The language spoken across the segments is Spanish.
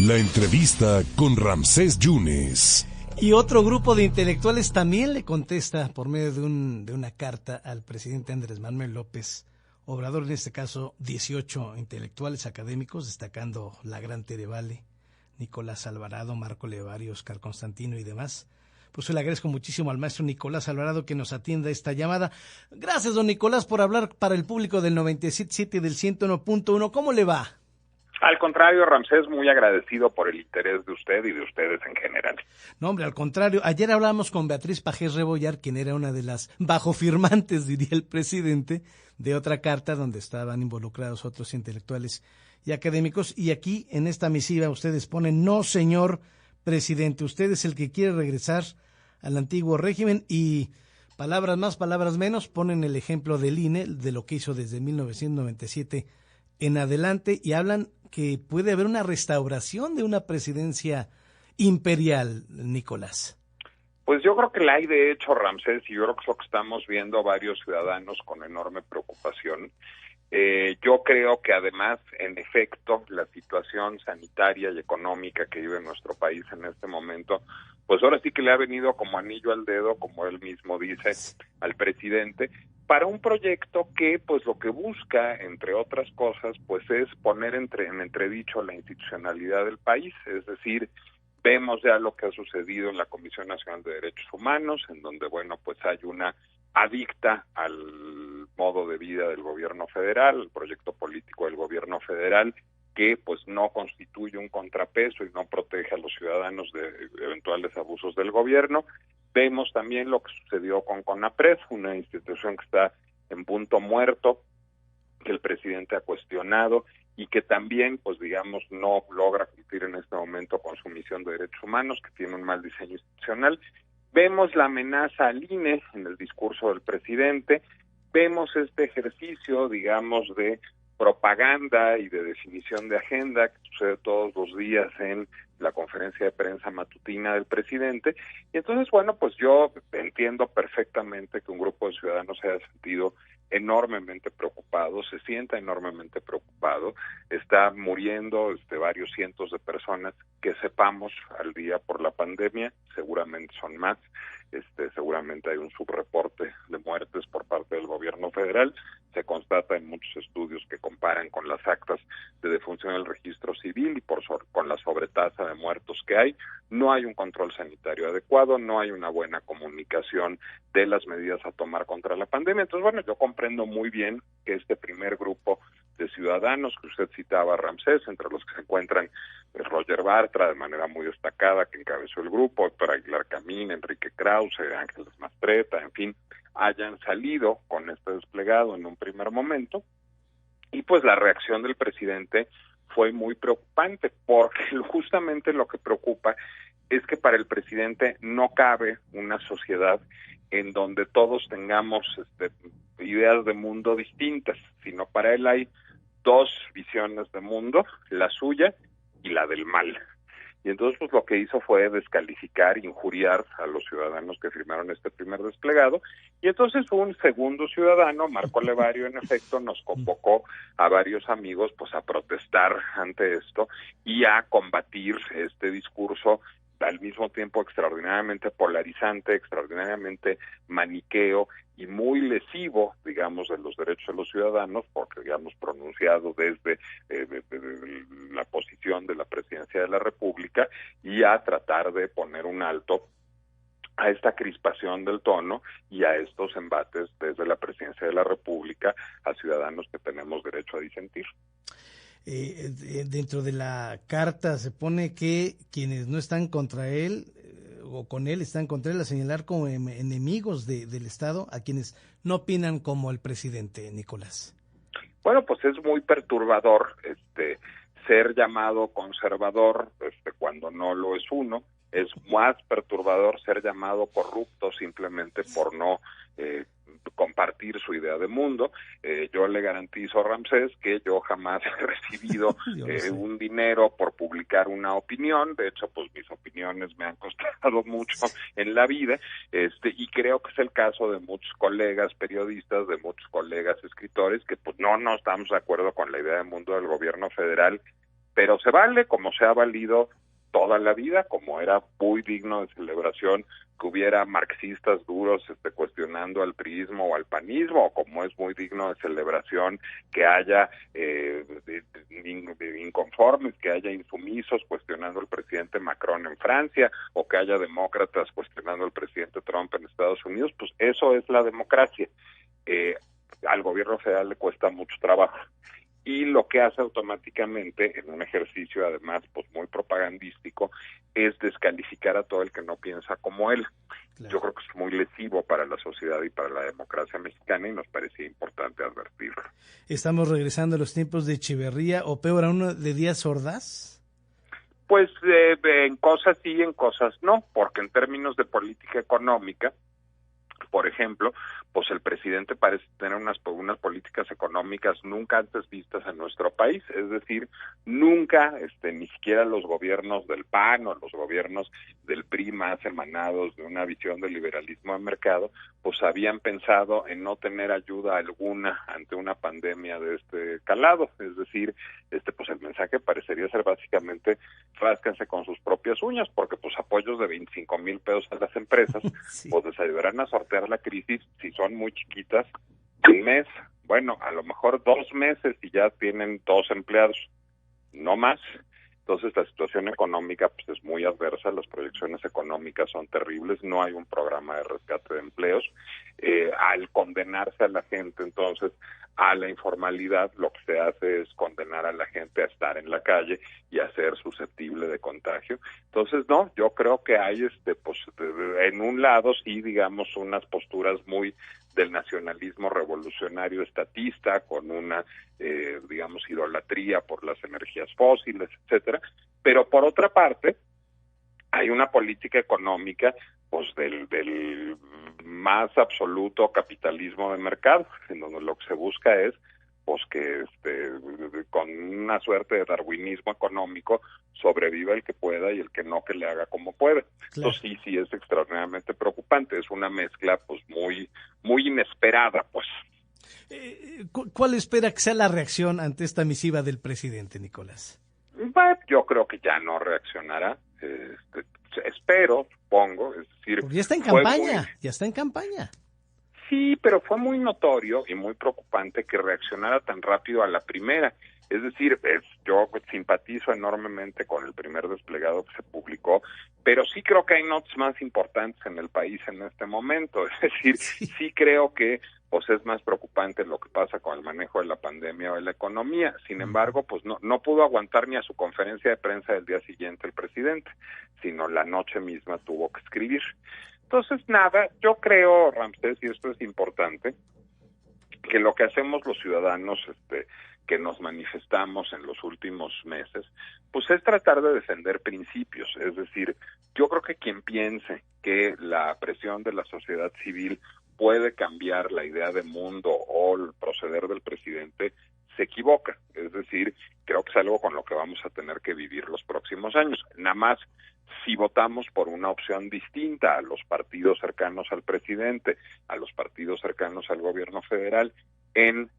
La entrevista con Ramsés Yunes. Y otro grupo de intelectuales también le contesta por medio de una carta al presidente Andrés Manuel López Obrador, en este caso 18 intelectuales académicos, destacando la gran Tere Vale, Nicolás Alvarado, Marco Levario, Oscar Constantino y demás. Pues yo le agradezco muchísimo al maestro Nicolás Alvarado que nos atienda esta llamada. Gracias, don Nicolás, por hablar para el público del 97.7 y del 101.1. ¿Cómo le va? Al contrario, Ramsés, muy agradecido por el interés de usted y de ustedes en general. No, hombre, al contrario. Ayer hablábamos con Beatriz Pajés Rebollar, quien era una de las bajofirmantes, diría el presidente, de otra carta donde estaban involucrados otros intelectuales y académicos. Y aquí, en esta misiva, ustedes ponen: no, señor presidente, usted es el que quiere regresar al antiguo régimen. Y palabras más, palabras menos, ponen el ejemplo del INE, de lo que hizo desde 1997 en adelante, y hablan que puede haber una restauración de una presidencia imperial, Nicolás. Pues yo creo que la hay de hecho, Ramsés, y yo creo que es lo que estamos viendo varios ciudadanos con enorme preocupación. Yo creo que además, en efecto, la situación sanitaria y económica que vive nuestro país en este momento, pues ahora sí que le ha venido como anillo al dedo, como él mismo dice, al presidente, para un proyecto que, pues lo que busca, entre otras cosas, pues es poner en entredicho la institucionalidad del país. Es decir, vemos ya lo que ha sucedido en la Comisión Nacional de Derechos Humanos, en donde, bueno, pues hay una adicta al modo de vida del gobierno federal, al proyecto político del gobierno federal, que pues no constituye un contrapeso y no protege a los ciudadanos de eventuales abusos del gobierno. Vemos también lo que sucedió con CONAPRED, una institución que está en punto muerto, que el presidente ha cuestionado y que también, pues digamos, no logra cumplir en este momento con su misión de derechos humanos, que tiene un mal diseño institucional. Vemos la amenaza al INE en el discurso del presidente, vemos este ejercicio, digamos, de propaganda y de definición de agenda que sucede todos los días en la conferencia de prensa matutina del presidente. Y entonces, bueno, pues yo entiendo perfectamente que un grupo de ciudadanos se haya sentido enormemente preocupado, se sienta enormemente preocupado. Está muriendo varios cientos de personas que sepamos al día por la pandemia, seguramente son más. Seguramente hay un subreporte de muertes por parte del gobierno federal. Se constata en muchos estudios que comparan con las actas de defunción del registro civil y con la sobretasa de muertos que hay. No hay un control sanitario adecuado, no hay una buena comunicación de las medidas a tomar contra la pandemia. Entonces, bueno, yo comprendo muy bien que este primer grupo de ciudadanos que usted citaba, Ramsés, entre los que se encuentran Roger Bartra, de manera muy destacada, que encabezó el grupo, Héctor Aguilar Camín, Enrique Krause, Ángeles Mastreta, en fin, hayan salido con este desplegado en un primer momento. Y pues la reacción del presidente fue muy preocupante, porque justamente lo que preocupa es que para el presidente no cabe una sociedad en donde todos tengamos ideas de mundo distintas, sino para él hay dos visiones de mundo, la suya y la del mal. Y entonces pues lo que hizo fue descalificar, injuriar a los ciudadanos que firmaron este primer desplegado. Y entonces un segundo ciudadano, Marco Levario, en efecto, nos convocó a varios amigos pues a protestar ante esto y a combatir este discurso al mismo tiempo extraordinariamente polarizante, extraordinariamente maniqueo y muy lesivo, digamos, de los derechos de los ciudadanos, porque, digamos, pronunciado desde la posición de la presidencia de la República, y a tratar de poner un alto a esta crispación del tono y a estos embates desde la presidencia de la República a ciudadanos que tenemos derecho a disentir. Dentro de la carta se pone que quienes no están contra él o con él están contra él, a señalar como enemigos del Estado a quienes no opinan como el presidente, Nicolás. Bueno, pues es muy perturbador ser llamado conservador cuando no lo es uno. Es más perturbador ser llamado corrupto simplemente por no compartir su idea de mundo. Yo le garantizo a Ramsés que yo jamás he recibido un dinero por publicar una opinión. De hecho, pues mis opiniones me han costado mucho en la vida, y creo que es el caso de muchos colegas periodistas, de muchos colegas escritores, que pues no estamos de acuerdo con la idea de mundo del gobierno federal, pero se vale como se ha valido toda la vida, como era muy digno de celebración que hubiera marxistas duros cuestionando al priismo o al panismo, o como es muy digno de celebración que haya inconformes, que haya insumisos cuestionando al presidente Macron en Francia, o que haya demócratas cuestionando al presidente Trump en Estados Unidos. Pues eso es la democracia. Al gobierno federal le cuesta mucho trabajo, y lo que hace automáticamente, en un ejercicio además pues muy propagandístico, es descalificar a todo el que no piensa como él. Claro. Yo creo que es muy lesivo para la sociedad y para la democracia mexicana, y nos parecía importante advertirlo. ¿Estamos regresando a los tiempos de Echeverría, o peor aún, de Díaz Ordaz? Pues en cosas sí, en cosas no, porque en términos de política económica, por ejemplo, pues el presidente parece tener unas políticas económicas nunca antes vistas en nuestro país, es decir, nunca, ni siquiera los gobiernos del PAN o los gobiernos del PRI más emanados de una visión de liberalismo de mercado, pues habían pensado en no tener ayuda alguna ante una pandemia de este calado, es decir, pues el mensaje parecería ser básicamente rásquense con sus propias uñas, porque pues apoyos de 25,000 pesos a las empresas, sí, pues les ayudarán a sortear la crisis si son muy chiquitas, un mes, bueno, a lo mejor 2 meses y ya tienen 2 empleados, no más. Entonces la situación económica pues es muy adversa, las proyecciones económicas son terribles, no hay un programa de rescate de empleos. Al condenarse a la gente entonces a la informalidad, lo que se hace es condenar a la gente a estar en la calle y a ser susceptible de contagio. Entonces, no, yo creo que hay pues en un lado sí, digamos, unas posturas muy del nacionalismo revolucionario estatista, con una, digamos, idolatría por las energías fósiles, etcétera, pero por otra parte, hay una política económica pues del más absoluto capitalismo de mercado, en donde lo que se busca es pues que con una suerte de darwinismo económico sobreviva el que pueda y el que no, que le haga como puede. Claro. Entonces sí es extraordinariamente preocupante, es una mezcla pues muy inesperada, pues. ¿Cuál espera que sea la reacción ante esta misiva del presidente, Nicolás? Bueno, yo creo que ya no reaccionará, espero, supongo, es decir... Porque ya está en campaña, Sí, pero fue muy notorio y muy preocupante que reaccionara tan rápido a la primera. Es decir, yo simpatizo enormemente con el primer desplegado que se publicó, pero sí creo que hay notas más importantes en el país en este momento. Es decir, sí creo que pues es más preocupante lo que pasa con el manejo de la pandemia o de la economía. Sin embargo, pues no pudo aguantar ni a su conferencia de prensa del día siguiente el presidente, sino la noche misma tuvo que escribir. Entonces, nada, yo creo, Ramsés, y esto es importante, que lo que hacemos los ciudadanos que nos manifestamos en los últimos meses, pues es tratar de defender principios. Es decir, yo creo que quien piense que la presión de la sociedad civil puede cambiar la idea de mundo o el proceder del presidente, se equivoca. Es decir, creo que es algo con lo que vamos a tener que vivir los próximos años. Nada más, si votamos por una opción distinta a los partidos cercanos al presidente, a los partidos cercanos al gobierno federal, en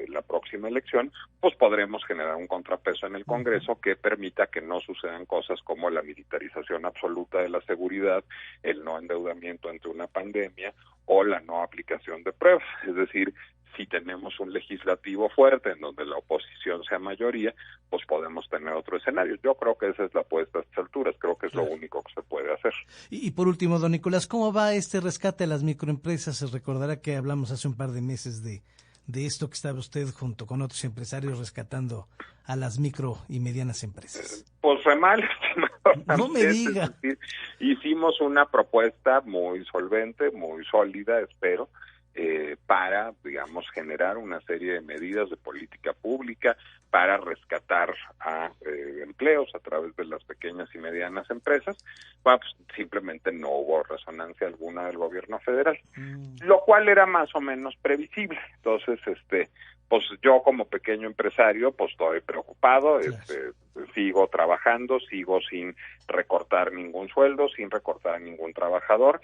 la próxima elección, pues podremos generar un contrapeso en el Congreso que permita que no sucedan cosas como la militarización absoluta de la seguridad, el no endeudamiento ante una pandemia o la no aplicación de pruebas. Es decir, si tenemos un legislativo fuerte en donde la oposición sea mayoría, pues podemos tener otro escenario. Yo creo que esa es la apuesta a estas alturas, creo que es lo único que se puede hacer. Y por último, don Nicolás, ¿cómo va este rescate a las microempresas? Se recordará que hablamos hace un par de meses de esto que estaba usted junto con otros empresarios rescatando a las micro y medianas empresas. Pues fue mal, no me diga. Es decir, hicimos una propuesta muy solvente, muy sólida, espero, para, digamos, generar una serie de medidas de política pública para rescatar a empleos a través de las pequeñas y medianas empresas. Bueno, pues simplemente no hubo resonancia alguna del gobierno federal, lo cual era más o menos previsible. Entonces, pues yo como pequeño empresario, pues estoy preocupado, sigo trabajando, sigo sin recortar ningún sueldo, sin recortar a ningún trabajador.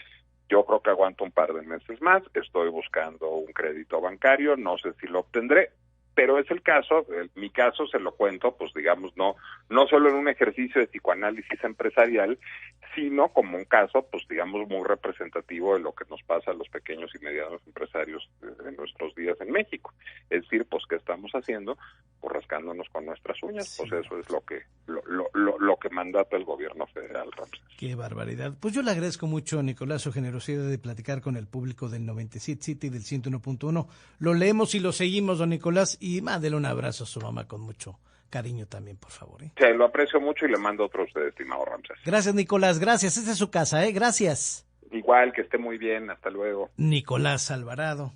Yo creo que aguanto un par de meses más, estoy buscando un crédito bancario, no sé si lo obtendré, pero es el caso, mi caso se lo cuento, pues digamos, no solo en un ejercicio de psicoanálisis empresarial, sino como un caso, pues digamos, muy representativo de lo que nos pasa a los pequeños y medianos empresarios de nuestros días en México. Es decir, pues, ¿qué estamos haciendo? Pues rascándonos con nuestras uñas, Sí. pues eso es lo que mandata el gobierno federal, Ramsés. Qué barbaridad. Pues yo le agradezco mucho, Nicolás, su generosidad de platicar con el público del 97.7 y del 101.1. Lo leemos y lo seguimos, don Nicolás, y mándele un abrazo a su mamá con mucho cariño también, por favor. Sí, lo aprecio mucho y le mando otro a usted, estimado Ramsés. Gracias, Nicolás, gracias. Esta es su casa, Gracias. Igual, que esté muy bien, hasta luego. Nicolás Alvarado.